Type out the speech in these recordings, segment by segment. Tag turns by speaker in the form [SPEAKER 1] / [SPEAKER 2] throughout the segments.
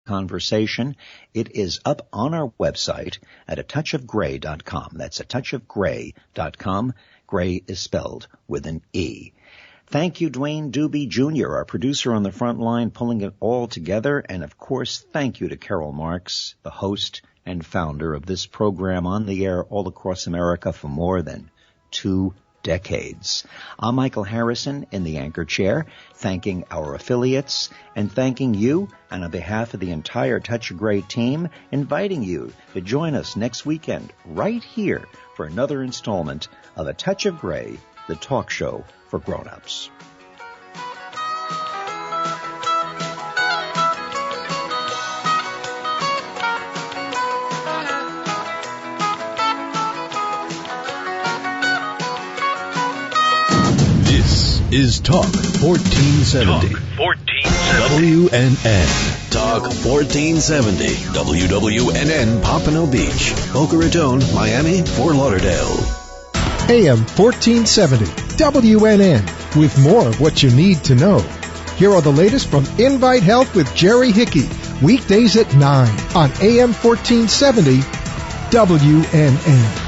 [SPEAKER 1] conversation. It is up on our website at atouchofgray.com. That's atouchofgray.com. Gray is spelled with an E. Thank you, Dwayne Doobie Jr., our producer on the front line, pulling it all together. And, of course, thank you to Carol Marks, the host and founder of this program on the air all across America for more than 2 decades. I'm Michael Harrison in the anchor chair, thanking our affiliates and thanking you, and on behalf of the entire Touch of Gray team, inviting you to join us next weekend right here for another installment of A Touch of Gray, the talk show for grown-ups.
[SPEAKER 2] This is Talk 1470.
[SPEAKER 3] Talk 1470.
[SPEAKER 2] WNN.
[SPEAKER 3] Talk 1470. WWNN Pompano Beach, Boca Raton, Miami, Fort Lauderdale.
[SPEAKER 4] AM 1470. WNN. With more of what you need to know. Here are the latest from Invite Health with Jerry Hickey. Weekdays at 9 on AM 1470. WNN.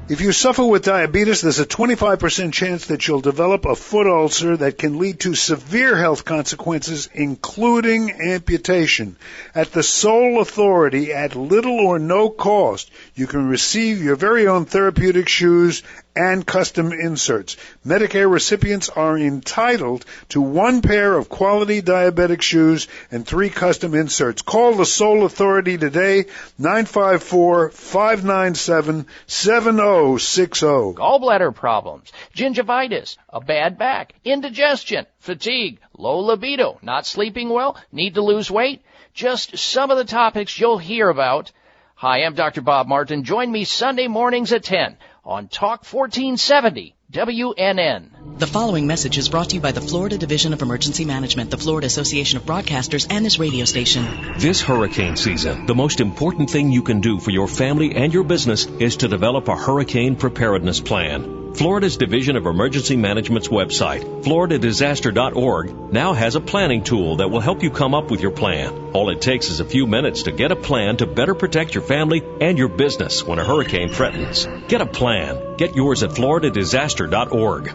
[SPEAKER 5] If you suffer with diabetes, there's a 25% chance that you'll develop a foot ulcer that can lead to severe health consequences, including amputation. At the Sole Authority, at little or no cost, you can receive your very own therapeutic shoes and custom inserts. Medicare recipients are entitled to 1 pair of quality diabetic shoes and 3 custom inserts. Call the Sole Authority today, 954-597-7060.
[SPEAKER 6] Gallbladder problems, gingivitis, a bad back, indigestion, fatigue, low libido, not sleeping well, need to lose weight. Just some of the topics you'll hear about. Hi, I'm Dr. Bob Martin. Join me Sunday mornings at 10 on Talk 1470 WNN.
[SPEAKER 7] The following message is brought to you by the Florida Division of Emergency Management, the Florida Association of Broadcasters, and this radio station.
[SPEAKER 8] This hurricane season, the most important thing you can do for your family and your business is to develop a hurricane preparedness plan. Florida's Division of Emergency Management's website, floridadisaster.org, now has a planning tool that will help you come up with your plan. All it takes is a few minutes to get a plan to better protect your family and your business when a hurricane threatens. Get a plan. Get yours at floridadisaster.org.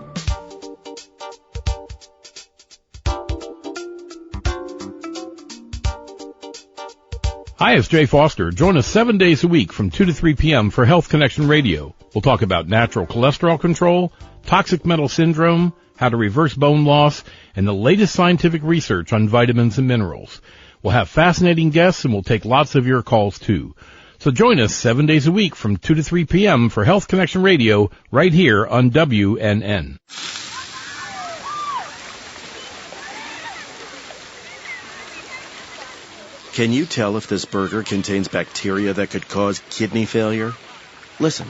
[SPEAKER 9] Hi, it's Jay Foster. Join us 7 days a week from 2 to 3 p.m. for Health Connection Radio. We'll talk about natural cholesterol control, toxic metal syndrome, how to reverse bone loss, and the latest scientific research on vitamins and minerals. We'll have fascinating guests, and we'll take lots of your calls, too. So join us 7 days a week from 2 to 3 p.m. for Health Connection Radio right here on WNN.
[SPEAKER 10] Can you tell if this burger contains bacteria that could cause kidney failure? Listen.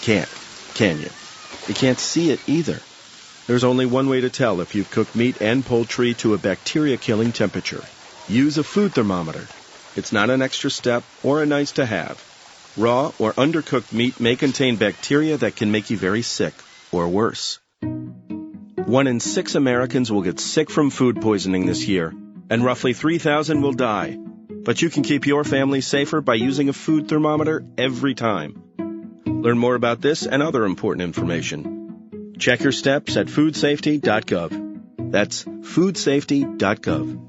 [SPEAKER 10] Can't, can you? You can't see it either. There's only one way to tell if you've cooked meat and poultry to a bacteria-killing temperature. Use a food thermometer. It's not an extra step or a nice to have. Raw or undercooked meat may contain bacteria that can make you very sick or worse. 1 in 6 Americans will get sick from food poisoning this year, and roughly 3,000 will die. But you can keep your family safer by using a food thermometer every time. Learn more about this and other important information. Check your steps at foodsafety.gov. That's foodsafety.gov.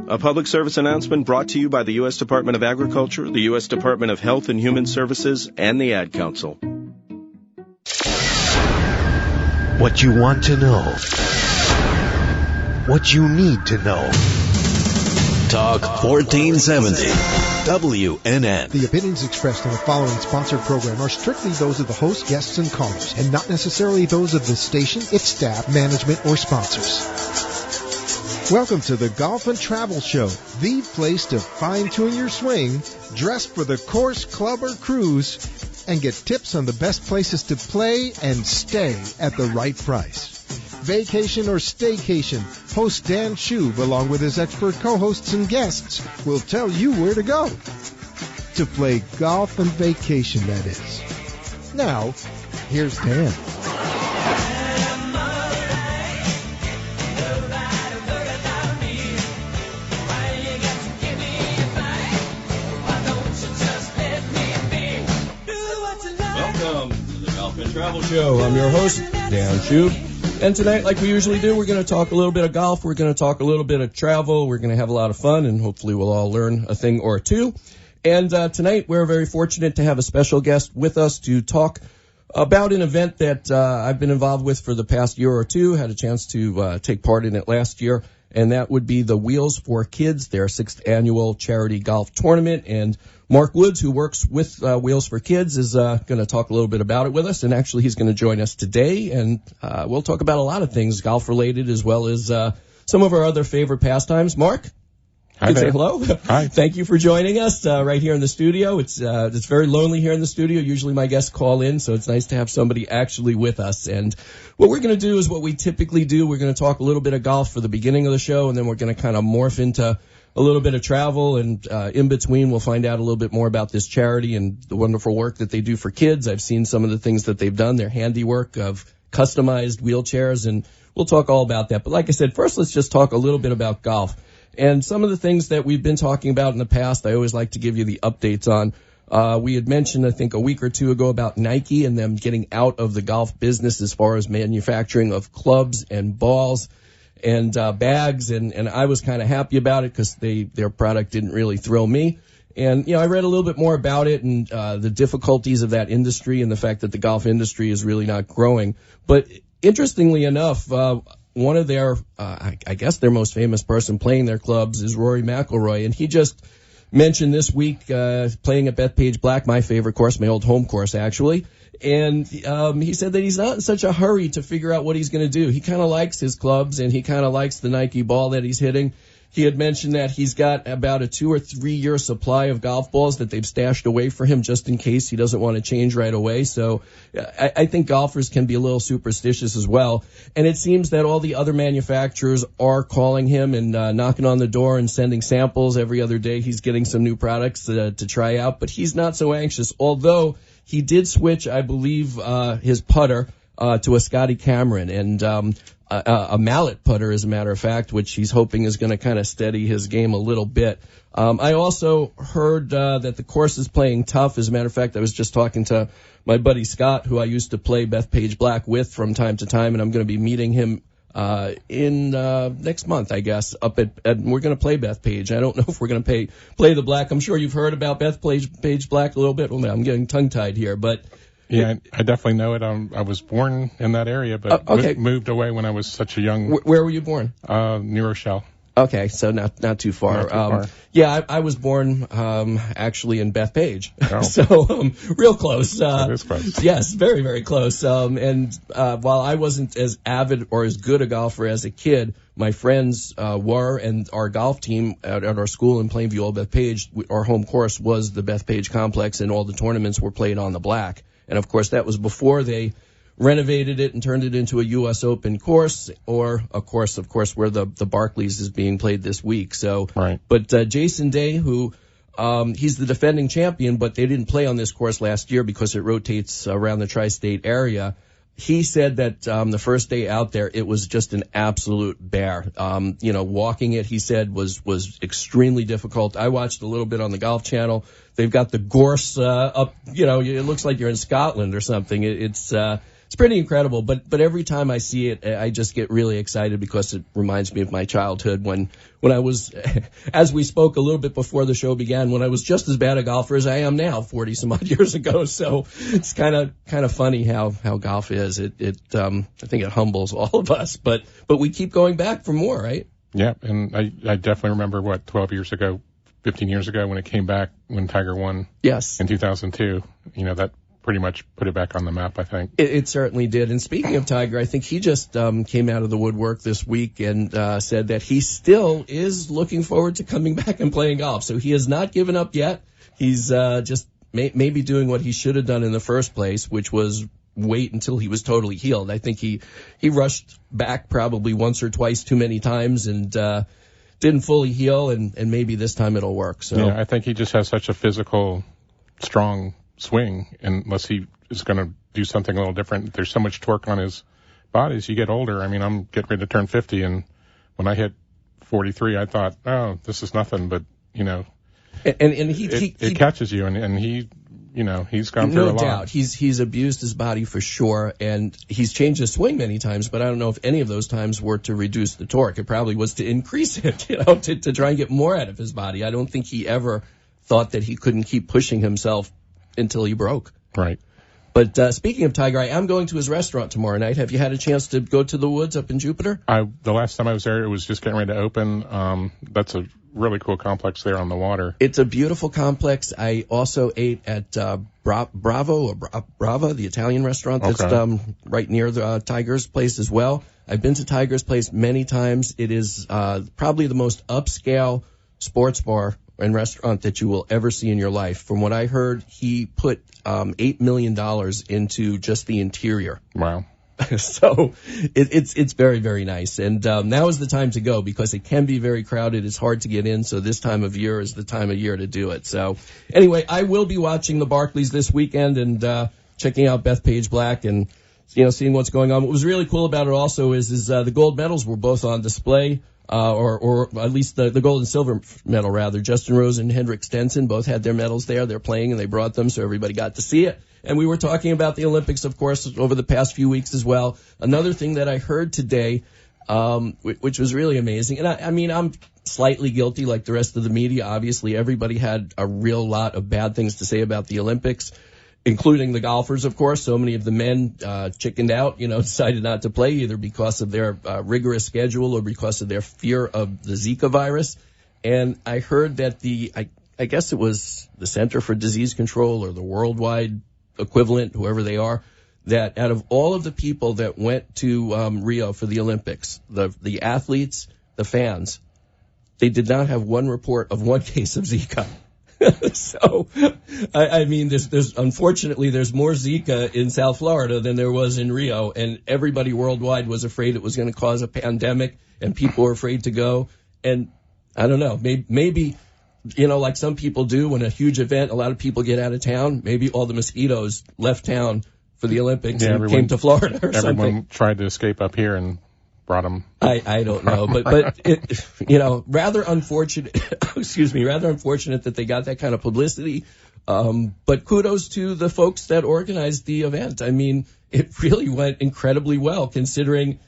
[SPEAKER 10] A public service announcement brought to you by the U.S. Department of Agriculture, the U.S. Department of Health and Human Services, and the Ad Council.
[SPEAKER 2] What you want to know. What you need to know.
[SPEAKER 3] Talk 1470. WNN.
[SPEAKER 4] The opinions expressed in the following sponsored program are strictly those of the host, guests, and callers, and not necessarily those of the station, its staff, management, or sponsors. Welcome to the Golf and Travel Show, the place to fine-tune your swing, dress for the course, club, or cruise, and get tips on the best places to play and stay at the right price. Vacation or staycation, host Dan Shub, along with his expert co-hosts and guests, will tell you where to go. To play golf and vacation, that is. Now, here's Dan.
[SPEAKER 11] Travel Show. I'm your host, Dan Shube. And tonight, like we usually do, we're going to talk a little bit of golf. We're going to talk a little bit of travel. We're going to have a lot of fun, and hopefully we'll all learn a thing or two. And tonight, we're very fortunate to have a special guest with us to talk about an event that I've been involved with for the past year or two. Had a chance to take part in it last year, and that would be the Wheels for Kids, their 6th annual charity golf tournament. And Mark Woods, who works with Wheels for Kids, is going to talk a little bit about it with us. And actually, he's going to join us today, and we'll talk about a lot of things golf-related as well as some of our other favorite pastimes. Mark?
[SPEAKER 12] Hi there.
[SPEAKER 11] Say hello.
[SPEAKER 12] Hi.
[SPEAKER 11] Thank you for joining us right here in the studio. It's very lonely here in the studio. Usually my guests call in, so it's nice to have somebody actually with us. And what we're going to do is what we typically do. We're going to talk a little bit of golf for the beginning of the show, and then we're going to kind of morph into a little bit of travel. And in between, we'll find out a little bit more about this charity and the wonderful work that they do for kids. I've seen some of the things that they've done, their handiwork of customized wheelchairs, and we'll talk all about that. But like I said, first let's just talk a little bit about golf. And some of the things that we've been talking about in the past, I always like to give you the updates on. We had mentioned, I think, a week or two ago about Nike and them getting out of the golf business as far as manufacturing of clubs and balls and bags. And I was kind of happy about it because their product didn't really thrill me. And, I read a little bit more about it and the difficulties of that industry and the fact that the golf industry is really not growing. But interestingly enough, one of their, I guess their most famous person playing their clubs is Rory McIlroy, and he just mentioned this week playing at Bethpage Black, my favorite course, my old home course actually, and he said that he's not in such a hurry to figure out what he's going to do. He kind of likes his clubs, and he kind of likes the Nike ball that he's hitting. He had mentioned that he's got about a 2 or 3 year supply of golf balls that they've stashed away for him just in case he doesn't want to change right away. So I think golfers can be a little superstitious as well. And it seems that all the other manufacturers are calling him and knocking on the door and sending samples every other day. He's getting some new products to try out, but he's not so anxious. Although he did switch, I believe, his putter to a Scotty Cameron and a mallet putter, as a matter of fact, which he's hoping is going to kind of steady his game a little bit. I also heard that the course is playing tough. As a matter of fact, I was just talking to my buddy Scott, who I used to play Bethpage Black with from time to time, and I'm going to be meeting him in next month, I guess, up at we're going to play Bethpage. I don't know if we're going to play the Black. I'm sure you've heard about Bethpage Black a little bit. Well, I'm getting tongue-tied here, but
[SPEAKER 12] yeah, I definitely know it. I was born in that area, but moved away when I was such a young.
[SPEAKER 11] Where were you born?
[SPEAKER 12] New Rochelle.
[SPEAKER 11] Okay, so not too far.
[SPEAKER 12] Not too far.
[SPEAKER 11] Yeah, I was born actually in Bethpage,
[SPEAKER 12] oh.
[SPEAKER 11] So real close.
[SPEAKER 12] It is close.
[SPEAKER 11] Yes, very, very close. And while I wasn't as avid or as good a golfer as a kid, my friends were, and our golf team at our school in Plainview, Old Bethpage, our home course was the Bethpage complex, and all the tournaments were played on the Black. And, of course, that was before they renovated it and turned it into a U.S. Open course, or a course, of course, where the Barclays is being played this week. So,
[SPEAKER 12] right.
[SPEAKER 11] But Jason Day, who he's the defending champion, but they didn't play on this course last year because it rotates around the tri-state area. He said that the first day out there, it was just an absolute bear. Walking it, he said, was extremely difficult. I watched a little bit on the Golf Channel. They've got the gorse up. It looks like you're in Scotland or something. It's pretty incredible. But every time I see it, I just get really excited because it reminds me of my childhood when I was, as we spoke a little bit before the show began, when I was just as bad a golfer as I am now, 40 some odd years ago. So it's kind of funny how golf is. I think it humbles all of us, but we keep going back for more, right?
[SPEAKER 12] Yeah, and I definitely remember 12 years ago, 15 years ago when it came back when Tiger won.
[SPEAKER 11] Yes.
[SPEAKER 12] In 2002. That pretty much put it back on the map, I think.
[SPEAKER 11] It certainly did. And speaking of Tiger, I think he just came out of the woodwork this week and said that he still is looking forward to coming back and playing golf. So he has not given up yet. He's just maybe doing what he should have done in the first place, which was wait until he was totally healed. I think he rushed back probably once or twice too many times and didn't fully heal, and maybe this time it'll work. So
[SPEAKER 12] yeah, I think he just has such a physical, strong swing, unless he is going to do something a little different. There's so much torque on his body as you get older. I mean, I'm getting ready to turn 50, and when I hit 43, I thought, oh, this is nothing, but,
[SPEAKER 11] And it
[SPEAKER 12] catches you, and he, he's gone through a lot.
[SPEAKER 11] No doubt. He's abused his body for sure, and he's changed his swing many times, but I don't know if any of those times were to reduce the torque. It probably was to increase it, to try and get more out of his body. I don't think he ever thought that he couldn't keep pushing himself until he broke.
[SPEAKER 12] Right.
[SPEAKER 11] But speaking of Tiger, I am going to his restaurant tomorrow night. Have you had a chance to go to the Woods up in Jupiter?
[SPEAKER 12] The last time I was there, it was just getting ready to open. That's a really cool complex there on the water.
[SPEAKER 11] It's a beautiful complex. I also ate at Brava, the Italian restaurant that's right near the Tiger's place as well. I've been to Tiger's place many times. It is probably the most upscale sports bar and restaurant that you will ever see in your life. From what I heard, he put $8 million into just the interior.
[SPEAKER 12] Wow.
[SPEAKER 11] So it's very, very nice. And now is the time to go because it can be very crowded. It's hard to get in. So this time of year is the time of year to do it. So anyway, I will be watching the Barclays this weekend and checking out Bethpage Black and seeing what's going on. What was really cool about it also is the gold medals were both on display. Or at least the gold and silver medal, rather. Justin Rose and Henrik Stenson both had their medals there. They're playing and they brought them, so everybody got to see it. And we were talking about the Olympics, of course, over the past few weeks as well. Another thing that I heard today, which was really amazing, and I mean, I'm slightly guilty like the rest of the media. Obviously, everybody had a real lot of bad things to say about the Olympics, including the golfers, of course. So many of the men chickened out, decided not to play either because of their rigorous schedule or because of their fear of the Zika virus. And I heard that I guess it was the Center for Disease Control or the worldwide equivalent, whoever they are, that out of all of the people that went to Rio for the Olympics, the athletes, the fans, they did not have one report of one case of Zika. So, I mean, there's unfortunately there's more Zika in South Florida than there was in Rio, and everybody worldwide was afraid it was going to cause a pandemic, and people were afraid to go. And I don't know, maybe like some people do when a huge event, a lot of people get out of town. Maybe all the mosquitoes left town for the Olympics and came to Florida or something.
[SPEAKER 12] Everyone tried to escape up here and brought them.
[SPEAKER 11] I don't know, but it, rather unfortunate, rather unfortunate that they got that kind of publicity. But kudos to the folks that organized the event. I mean, it really went incredibly well considering,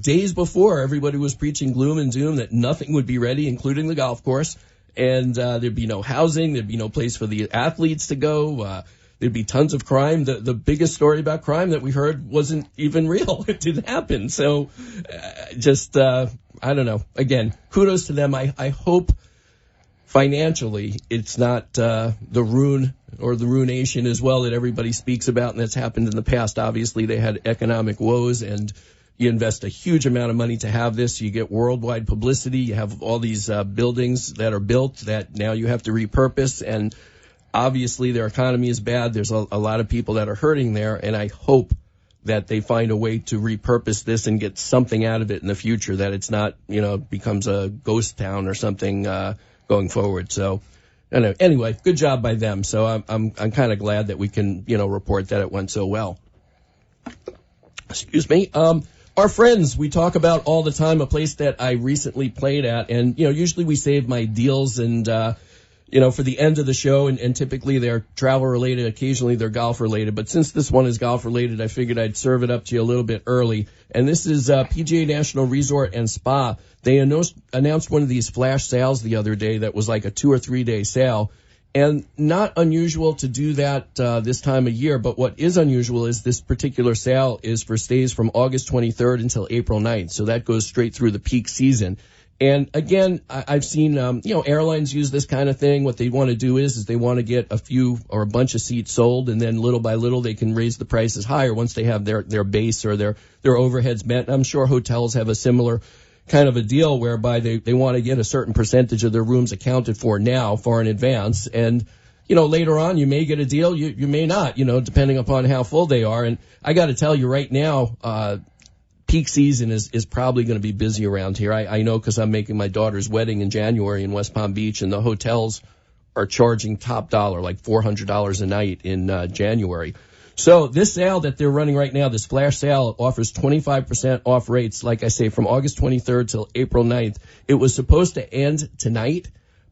[SPEAKER 11] days before everybody was preaching gloom and doom that nothing would be ready, including the golf course. And, there'd be no housing. There'd be no place for the athletes to go. There'd be tons of crime. The biggest story about crime that we heard wasn't even real. It didn't happen. So I don't know. Again, kudos to them. I hope financially it's not the ruin or the ruination as well that everybody speaks about and that's happened in the past. Obviously, they had economic woes and you invest a huge amount of money to have this. You get worldwide publicity. You have all these buildings that are built that now you have to repurpose, and obviously their economy is bad. There's a lot of people that are hurting there, and I hope that they find a way to repurpose this and get something out of it in the future, that it's not, becomes a ghost town or something going forward. So, anyway, good job by them. So I'm kind of glad that we can, report that it went so well. Excuse me. Our friends, we talk about all the time, a place that I recently played at, and, usually we save my deals and, for the end of the show, and typically they're travel related, occasionally they're golf related, but since this one is golf related, I figured I'd serve it up to you a little bit early. And this is PGA National Resort and Spa. They announced one of these flash sales the other day that was like a 2 or 3 day sale. And not unusual to do that this time of year, but what is unusual is this particular sale is for stays from August 23rd until April 9th. So that goes straight through the peak season. And again, I've seen, airlines use this kind of thing. What they want to do is they want to get a few or a bunch of seats sold, and then little by little they can raise the prices higher once they have their base or their overheads met. I'm sure hotels have a similar kind of a deal whereby they want to get a certain percentage of their rooms accounted for now far in advance. And, later on you may get a deal, you may not, depending upon how full they are. And I got to tell you right now, peak season is probably going to be busy around here. I know because I'm making my daughter's wedding in January in West Palm Beach, and the hotels are charging top dollar, like $400 a night in January. So this sale that they're running right now, this flash sale, offers 25% off rates, like I say, from August 23rd till April 9th. It was supposed to end tonight,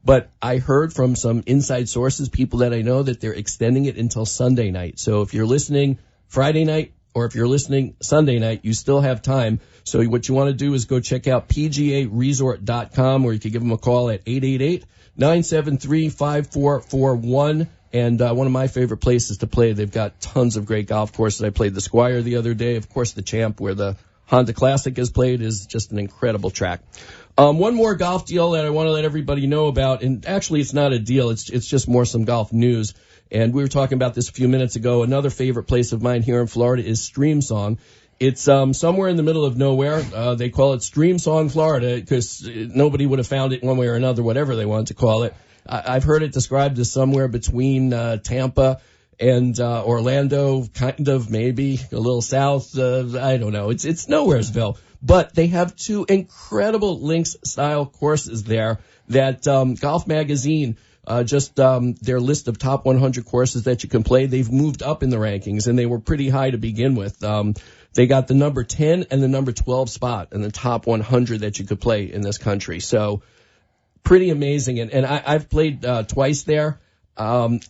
[SPEAKER 11] But I heard from some inside sources, people that I know, that they're extending it until Sunday night. So if you're listening Friday night or if you're listening Sunday night, you still have time. So what you want to do is go check out PGAResort.com, or you can give them a call at 888-973-5441. And one of my favorite places to play, they've got tons of great golf courses. I played the Squire the other day. Of course, the Champ, where the Honda Classic is played, is just an incredible track. One more golf deal that I want to let everybody know about, and actually it's not a deal, it's just more some golf news. And we were talking about this a few minutes ago. Another favorite place of mine here in Florida is Streamsong. It's somewhere in the middle of nowhere. They call it Streamsong, Florida, because nobody would have found it one way or another, whatever they wanted to call it. I've heard it described as somewhere between Tampa and Orlando, kind of, maybe a little south. I don't know. It's Nowheresville. But they have two incredible links-style courses there that Golf Magazine, their list of top 100 courses that you can play, they've moved up in the rankings, and they were pretty high to begin with. They got the number 10 and the number 12 spot in the top 100 that you could play in this country. So pretty amazing. And I've played twice there. I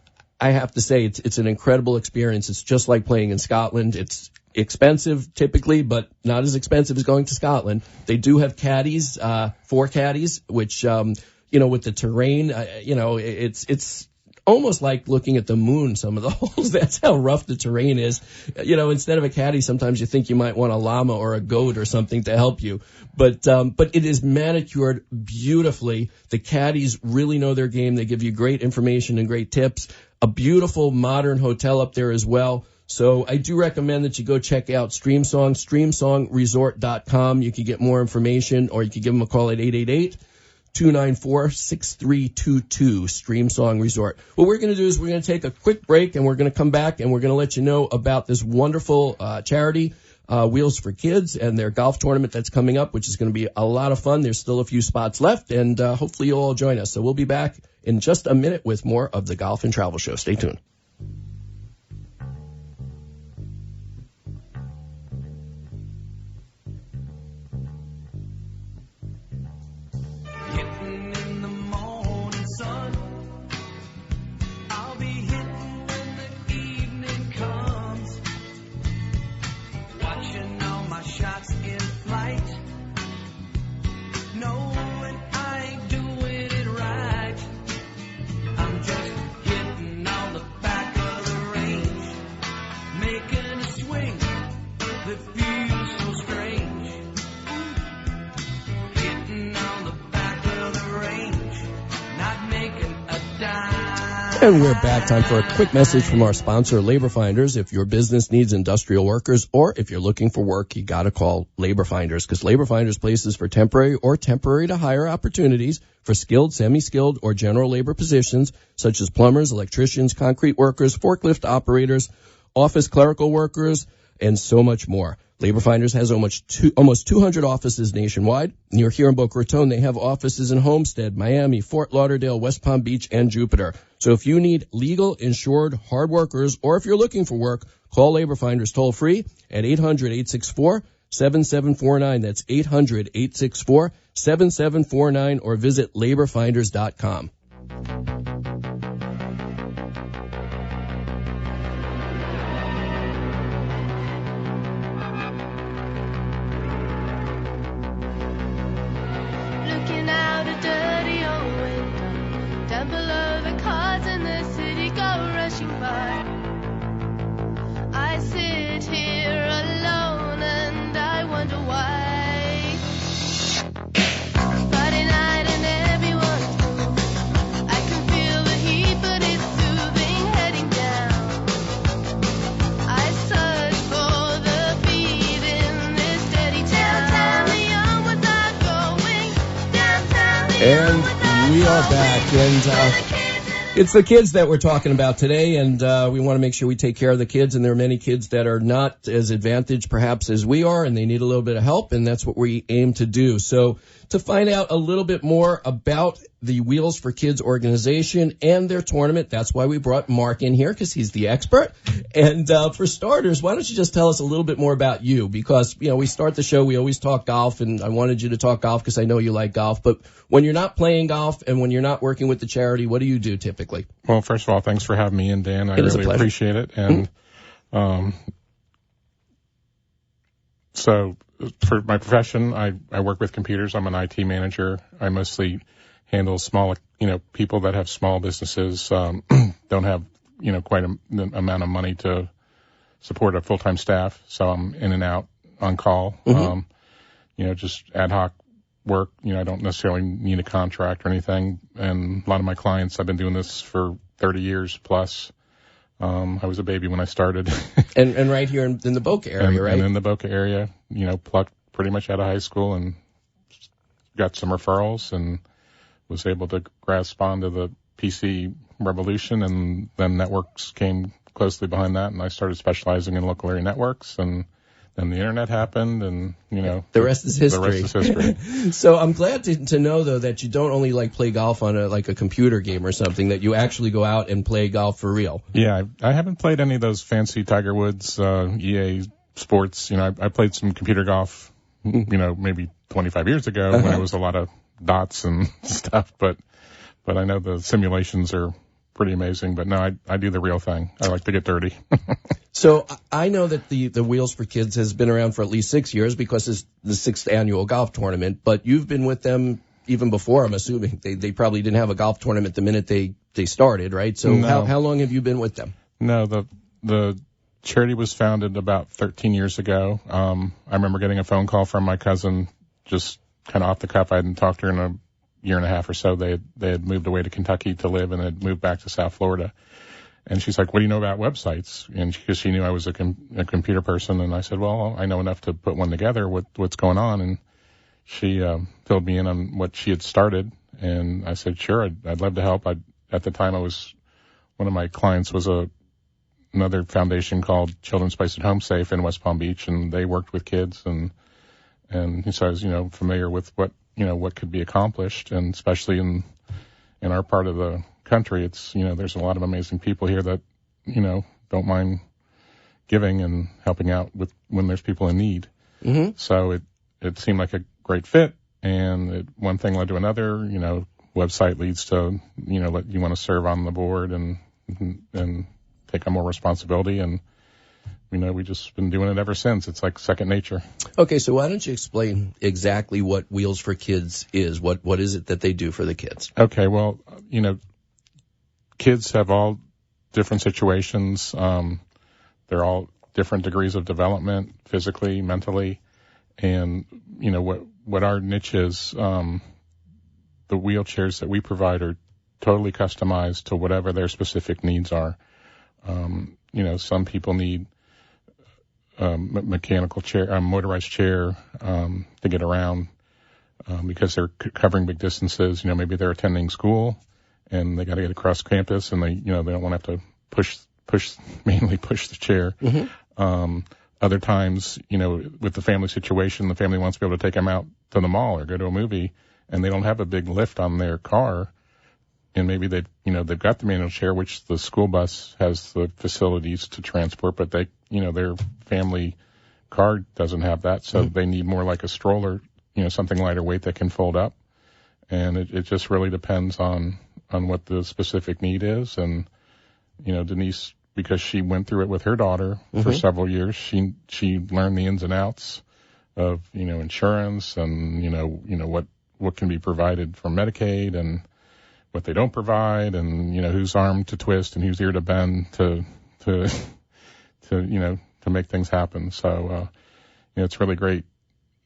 [SPEAKER 11] have to say it's an incredible experience. It's just like playing in Scotland. It's expensive typically, but not as expensive as going to Scotland. They do have caddies, 4 caddies, which, with the terrain, it's almost like looking at the moon, some of the holes. That's how rough the terrain is. Instead of a caddy, sometimes you think you might want a llama or a goat or something to help you. But it is manicured beautifully. The caddies really know their game. They give you great information and great tips. A beautiful modern hotel up there as well. So I do recommend that you go check out Streamsong, streamsongresort.com. You can get more information, or you can give them a call at 888-294-6322, Streamsong Resort. What we're going to do is we're going to take a quick break, and we're going to come back, and we're going to let you know about this wonderful charity, Wheels for Kids, and their golf tournament that's coming up, which is going to be a lot of fun. There's still a few spots left, and hopefully you'll all join us. So we'll be back in just a minute with more of the Golf and Travel Show. Stay tuned. And we're back. Time for a quick message from our sponsor, Labor Finders. If your business needs industrial workers, or if you're looking for work, you got to call Labor Finders, because Labor Finders places for temporary or temporary to hire opportunities for skilled, semi-skilled, or general labor positions such as plumbers, electricians, concrete workers, forklift operators, office clerical workers, and so much more. Labor Finders has almost 200 offices nationwide. Near here in Boca Raton, they have offices in Homestead, Miami, Fort Lauderdale, West Palm Beach, and Jupiter. So if you need legal, insured, hard workers, or if you're looking for work, call Labor Finders toll free at 800-864-7749. That's 800-864-7749, or visit laborfinders.com. And we are back, and it's the kids that we're talking about today, and we want to make sure we take care of the kids, and there are many kids that are not as advantaged perhaps as we are, and they need a little bit of help, and that's what we aim to do. So To find out a little bit more about the Wheels for Kids organization and their tournament, that's why we brought Mark in here, because he's the expert. And for starters, why don't you just tell us a little bit more about you? Because, we start the show, we always talk golf, and I wanted you to talk golf because I know you like golf. But when you're not playing golf and when you're not working with the charity, what do you do typically?
[SPEAKER 12] Well, first of all, thanks for having me in, Dan. I really appreciate it. And so for my profession, I work with computers. I'm an IT manager. I mostly handle small, people that have small businesses, don't have, quite an amount of money to support a full-time staff. So I'm in and out on call, just ad hoc work. I don't necessarily need a contract or anything. And a lot of my clients, I've been doing this for 30 years plus. I was a baby when I started.
[SPEAKER 11] and right here in the Boca area, right?
[SPEAKER 12] And in the Boca area, plucked pretty much out of high school and got some referrals and was able to grasp onto the PC revolution, and then networks came closely behind that, and I started specializing in local area networks, and then the internet happened, and,
[SPEAKER 11] the rest is history.
[SPEAKER 12] The rest is history.
[SPEAKER 11] So I'm glad to know, though, that you don't only play golf on a computer game or something, that you actually go out and play golf for real.
[SPEAKER 12] Yeah, I haven't played any of those fancy Tiger Woods, EA Sports. I played some computer golf, maybe 25 years ago when it was a lot of dots and stuff, but I know the simulations are pretty amazing. But no, I do the real thing. I like to get dirty.
[SPEAKER 11] So I know that the Wheels for Kids has been around for at least 6 years because it's the 6th annual golf tournament, but you've been with them even before, I'm assuming. They probably didn't have a golf tournament the minute they started, right? So
[SPEAKER 12] no.
[SPEAKER 11] How long have you been with them?
[SPEAKER 12] No, the charity was founded about 13 years ago. I remember getting a phone call from my cousin just kind of off the cuff. I hadn't talked to her in a year and a half or so. They had moved away to Kentucky to live and had moved back to South Florida. And she's like, what do you know about websites? And because she knew I was a computer person. And I said, well, I know enough to put one together. What's going on? And she filled me in on what she had started. And I said, sure, I'd love to help. At the time, one of my clients was another foundation called Children's Place at Home Safe in West Palm Beach, and they worked with kids. And so I was, familiar with what could be accomplished, and especially in our part of the country, it's, there's a lot of amazing people here that, don't mind giving and helping out when there's people in need.
[SPEAKER 11] Mm-hmm.
[SPEAKER 12] So it seemed like a great fit, and one thing led to another, website leads to, you want to serve on the board and take on more responsibility, and we just been doing it ever since. It's like second nature.
[SPEAKER 11] Okay, so why don't you explain exactly what Wheels for Kids is? What is it that they do for the kids?
[SPEAKER 12] Okay, well, kids have all different situations. They're all different degrees of development, physically, mentally, and what our niche is. The wheelchairs that we provide are totally customized to whatever their specific needs are. Some people need mechanical chair, motorized chair, to get around, because they're covering big distances. Maybe they're attending school and they got to get across campus, and they don't want to have to push the chair.
[SPEAKER 11] Mm-hmm.
[SPEAKER 12] Other times, with the family situation, the family wants to be able to take them out to the mall or go to a movie, and they don't have a big lift on their car. And maybe they've got the manual chair, which the school bus has the facilities to transport, but their family car doesn't have that. So they need more like a stroller, something lighter weight that can fold up. And it just really depends on what the specific need is. And, Denise, because she went through it with her daughter for several years, she learned the ins and outs of, insurance and, what can be provided from Medicaid and what they don't provide, and whose arm to twist and whose ear to bend to make things happen. So it's really great,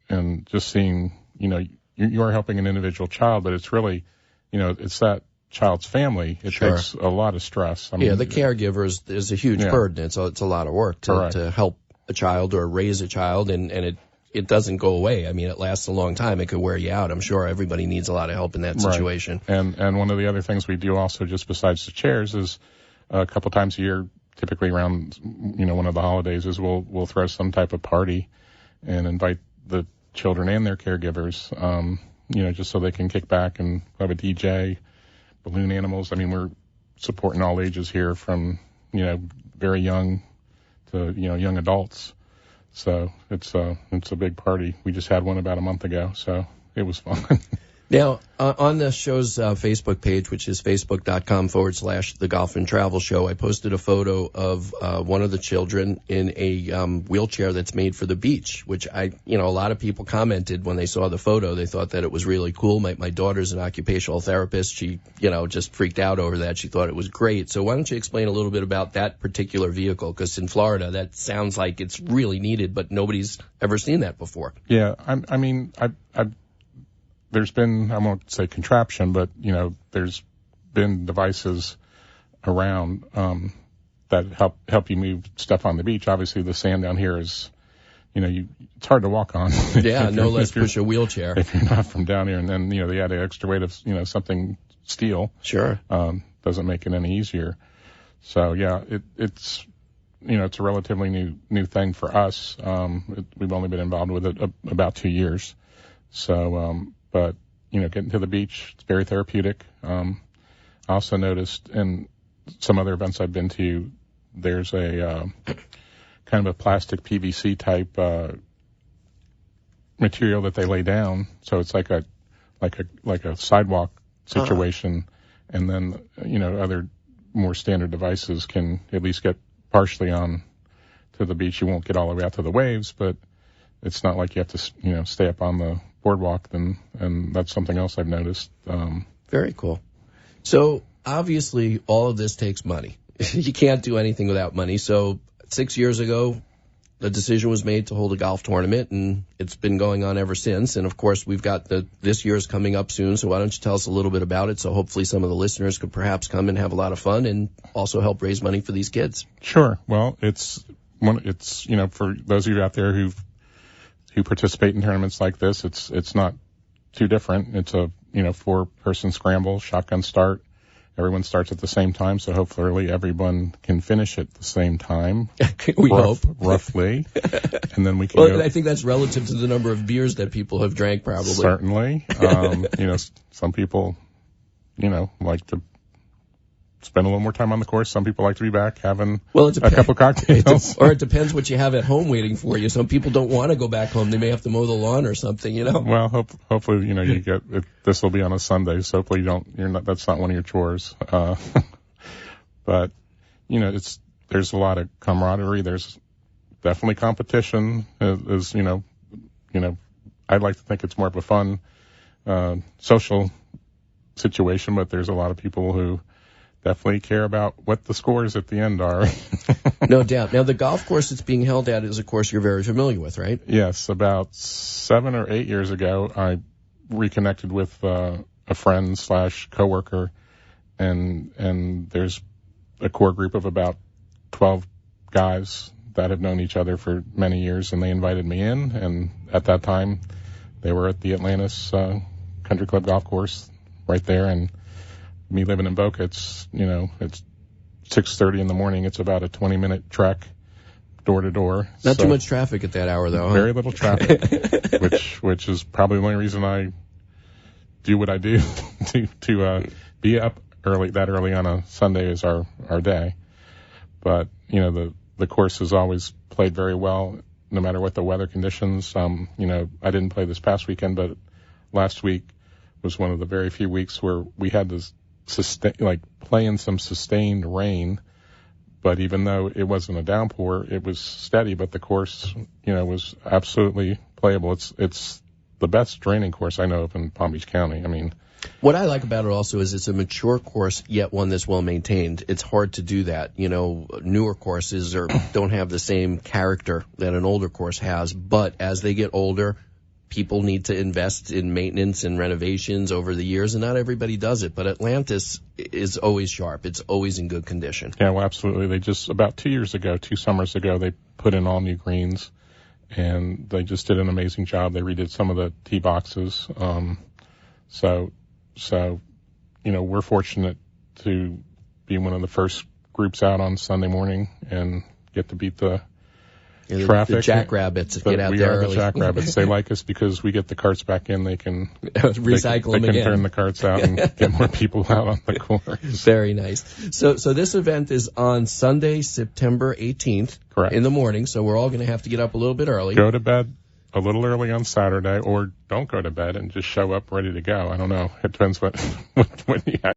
[SPEAKER 12] and just seeing you are helping an individual child, but it's really it's that child's family. It takes a lot of stress.
[SPEAKER 11] The caregiver is a huge burden. It's a lot of work to help a child or raise a child, and it doesn't go away. I mean, it lasts a long time. It could wear you out. I'm sure everybody needs a lot of help in that situation.
[SPEAKER 12] Right. And one of the other things we do also, just besides the chairs, is a couple times a year, typically around, one of the holidays, is we'll throw some type of party and invite the children and their caregivers. just so they can kick back and have a DJ, balloon animals. I mean, we're supporting all ages here from, very young to, young adults. So it's a big party. We just had one about a month ago, so it was fun.
[SPEAKER 11] Now, on the show's Facebook page, which is facebook.com/The Golf and Travel Show, I posted a photo of one of the children in a wheelchair that's made for the beach, which a lot of people commented when they saw the photo. They thought that it was really cool. My daughter's an occupational therapist. She, just freaked out over that. She thought it was great. So why don't you explain a little bit about that particular vehicle? Because in Florida, that sounds like it's really needed, but nobody's ever seen that before.
[SPEAKER 12] Yeah, there's been, I won't say contraption, but, there's been devices around that help you move stuff on the beach. Obviously, the sand down here is, it's hard to walk on.
[SPEAKER 11] Yeah, no less push a wheelchair.
[SPEAKER 12] If you're not from down here. And then, they add an extra weight of, something steel.
[SPEAKER 11] Sure.
[SPEAKER 12] Doesn't make it any easier. So, yeah, it's it's a relatively new thing for us. We've only been involved with it about 2 years. So, but, getting to the beach, it's very therapeutic. I also noticed in some other events I've been to, there's a kind of a plastic PVC type material that they lay down. So it's like a sidewalk situation. And then, other more standard devices can at least get partially on to the beach. You won't get all the way out to the waves, but it's not like you have to, stay up on the boardwalk, and that's something else I've noticed.
[SPEAKER 11] Very cool. So obviously all of this takes money. You can't do anything without money. So 6 years ago, the decision was made to hold a golf tournament, and it's been going on ever since. And of course, we've got this year's coming up soon. So why don't you tell us a little bit about it? So hopefully some of the listeners could perhaps come and have a lot of fun and also help raise money for these kids.
[SPEAKER 12] Sure. Well, it's for those of you out there who participate in tournaments like this, it's not too different. It's a 4-person scramble, shotgun start. Everyone starts at the same time, so hopefully everyone can finish at the same time.
[SPEAKER 11] We hope.
[SPEAKER 12] Roughly. And then we can
[SPEAKER 11] Well, I think that's relative to the number of beers that people have drank, probably.
[SPEAKER 12] Certainly. Some people, like to spend a little more time on the course. Some people like to be back having a couple cocktails.
[SPEAKER 11] Or it depends what you have at home waiting for you. Some people don't want to go back home. They may have to mow the lawn or something,
[SPEAKER 12] Well, hopefully, you get it. This will be on a Sunday, so hopefully that's not one of your chores. But, there's a lot of camaraderie. There's definitely competition. I'd like to think it's more of a fun, social situation, but there's a lot of people who definitely care about what the scores at the end are.
[SPEAKER 11] No doubt. Now, the golf course that's being held at is a course you're very familiar with, right?
[SPEAKER 12] Yes. About 7 or 8 years ago, I reconnected with a friend / coworker, and there's a core group of about 12 guys that have known each other for many years, and they invited me in. And at that time, they were at the Atlantis Country Club golf course right there, and me living in Boca, it's 6:30 in the morning. It's about a 20-minute trek door to door.
[SPEAKER 11] Not too much traffic at that hour, though. Huh?
[SPEAKER 12] Very little traffic, which is probably the only reason I do what I do to be up that early on a Sunday is our day. But the course has always played very well, no matter what the weather conditions. I didn't play this past weekend, but last week was one of the very few weeks where we had this play in some sustained rain, but even though it wasn't a downpour, it was steady, but the course, was absolutely playable. It's the best draining course I know of in Palm Beach County. I mean,
[SPEAKER 11] what I like about it also is it's a mature course, yet one that's well maintained. It's hard to do that. Newer courses don't have the same character that an older course has, but as they get older, people need to invest in maintenance and renovations over the years, and not everybody does it. But Atlantis is always sharp. It's always in good condition.
[SPEAKER 12] Yeah, well, absolutely. They just, about 2 summers ago, they put in all new greens, and they just did an amazing job. They redid some of the tee boxes. So, we're fortunate to be one of the first groups out on Sunday morning and get to beat the traffic.
[SPEAKER 11] The jackrabbits get out
[SPEAKER 12] we
[SPEAKER 11] there
[SPEAKER 12] are
[SPEAKER 11] early.
[SPEAKER 12] The jackrabbits. They like us because we get the carts back in. They can
[SPEAKER 11] recycle them
[SPEAKER 12] again. They can
[SPEAKER 11] again.
[SPEAKER 12] turn the carts out and get more people out on the course.
[SPEAKER 11] Very nice. So this event is on Sunday, September 18th.
[SPEAKER 12] Correct.
[SPEAKER 11] In the morning, so we're all going to have to get up a little bit early.
[SPEAKER 12] Go to bed a little early on Saturday, or don't go to bed and just show up ready to go. I don't know. It depends what you have.